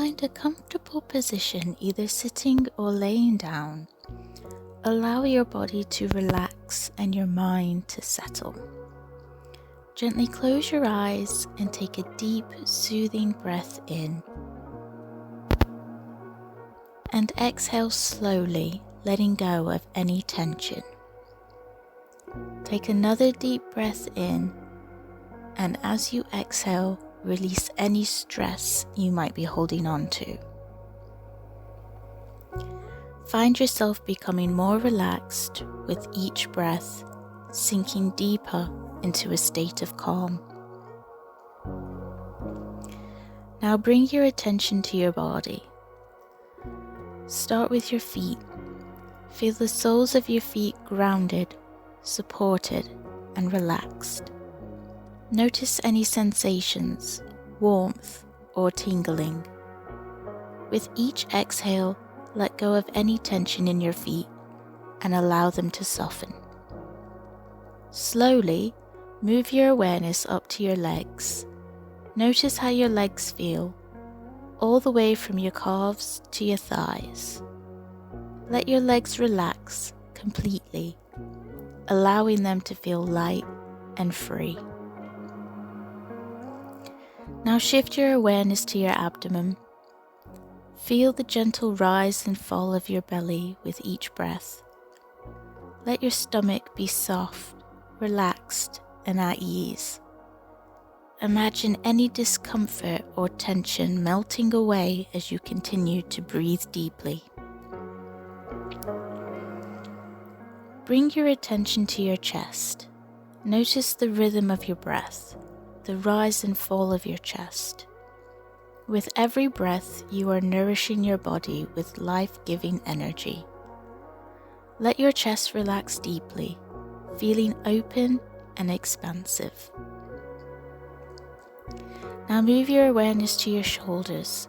find a comfortable position, either sitting or laying down. Allow your body to relax and your mind to settle. Gently close your eyes and take a deep, soothing breath in. And exhale slowly, letting go of any tension. Take another deep breath in, and as you exhale, release any stress you might be holding on to. Find yourself becoming more relaxed with each breath, sinking deeper into a state of calm. Now bring your attention to your body. Start with your feet. Feel the soles of your feet grounded, supported, and relaxed. Notice any sensations, warmth, or tingling. With each exhale, let go of any tension in your feet and allow them to soften. Slowly, move your awareness up to your legs. Notice how your legs feel, all the way from your calves to your thighs. Let your legs relax completely, allowing them to feel light and free. Now shift your awareness to your abdomen. Feel the gentle rise and fall of your belly with each breath. Let your stomach be soft, relaxed, and at ease. Imagine any discomfort or tension melting away as you continue to breathe deeply. Bring your attention to your chest. Notice the rhythm of your breath, the rise and fall of your chest. With every breath, you are nourishing your body with life-giving energy. Let your chest relax deeply, feeling open and expansive. Now move your awareness to your shoulders.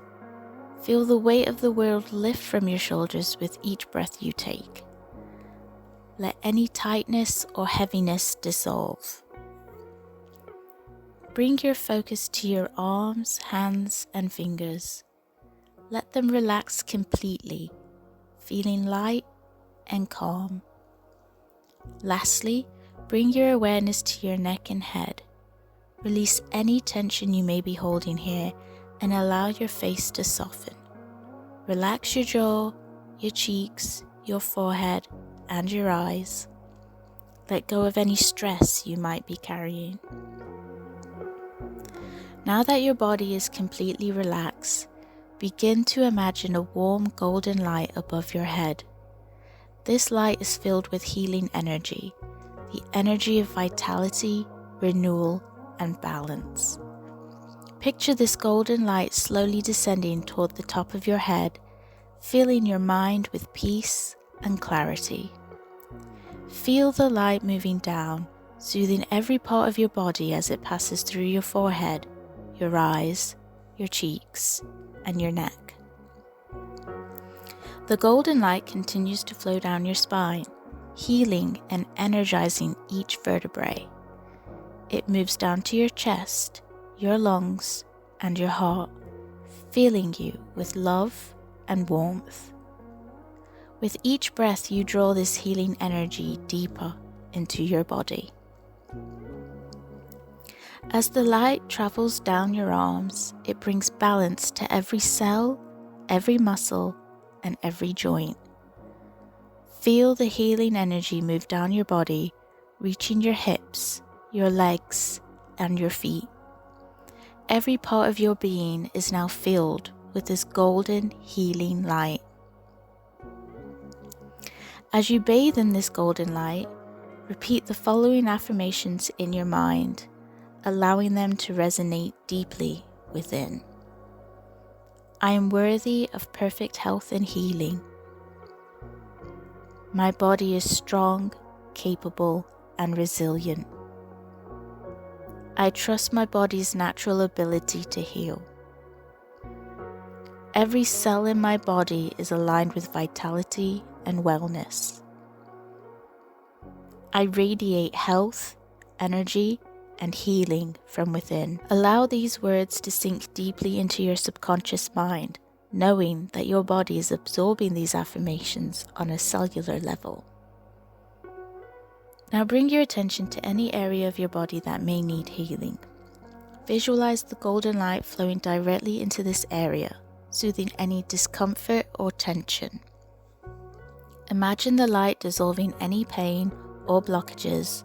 Feel the weight of the world lift from your shoulders with each breath you take. Let any tightness or heaviness dissolve. Bring your focus to your arms, hands, and fingers. Let them relax completely, feeling light and calm. Lastly, bring your awareness to your neck and head. Release any tension you may be holding here and allow your face to soften. Relax your jaw, your cheeks, your forehead, and your eyes. Let go of any stress you might be carrying. Now that your body is completely relaxed, begin to imagine a warm golden light above your head. This light is filled with healing energy, the energy of vitality, renewal, and balance. Picture this golden light slowly descending toward the top of your head, filling your mind with peace and clarity. Feel the light moving down, soothing every part of your body as it passes through your forehead, your eyes, your cheeks, and your neck. The golden light continues to flow down your spine, healing and energizing each vertebrae. It moves down to your chest, your lungs, and your heart, filling you with love and warmth. With each breath, you draw this healing energy deeper into your body. As the light travels down your arms, it brings balance to every cell, every muscle, and every joint. Feel the healing energy move down your body, reaching your hips, your legs, and your feet. Every part of your being is now filled with this golden healing light. As you bathe in this golden light, repeat the following affirmations in your mind, allowing them to resonate deeply within. I am worthy of perfect health and healing. My body is strong, capable, and resilient. I trust my body's natural ability to heal. Every cell in my body is aligned with vitality and wellness. I radiate health, energy, and healing from within. Allow these words to sink deeply into your subconscious mind, knowing that your body is absorbing these affirmations on a cellular level. Now bring your attention to any area of your body that may need healing. Visualize the golden light flowing directly into this area, soothing any discomfort or tension. Imagine the light dissolving any pain or blockages,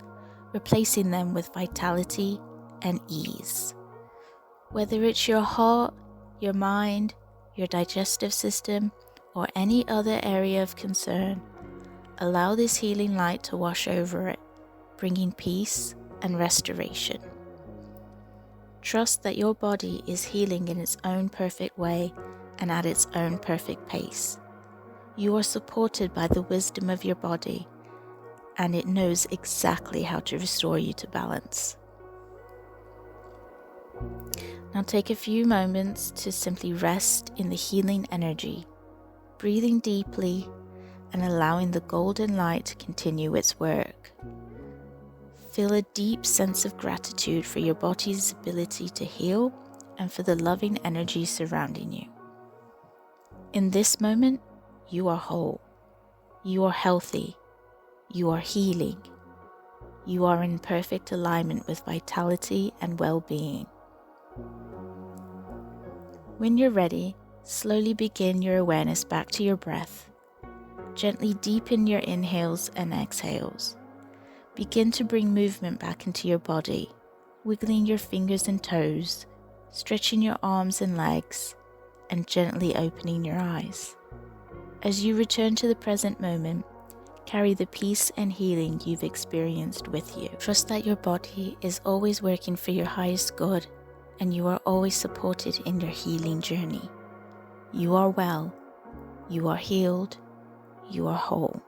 replacing them with vitality and ease. Whether it's your heart, your mind, your digestive system, or any other area of concern, allow this healing light to wash over it, bringing peace and restoration. Trust that your body is healing in its own perfect way and at its own perfect pace. You are supported by the wisdom of your body, and it knows exactly how to restore you to balance. Now take a few moments to simply rest in the healing energy, breathing deeply and allowing the golden light to continue its work. Feel a deep sense of gratitude for your body's ability to heal and for the loving energy surrounding you. In this moment, you are whole, you are healthy, you are healing, you are in perfect alignment with vitality and well-being. When you're ready, slowly begin your awareness back to your breath. Gently deepen your inhales and exhales. Begin to bring movement back into your body, wiggling your fingers and toes, stretching your arms and legs, and gently opening your eyes. As you return to the present moment, carry the peace and healing you've experienced with you. Trust that your body is always working for your highest good, and you are always supported in your healing journey. You are well, you are healed, you are whole.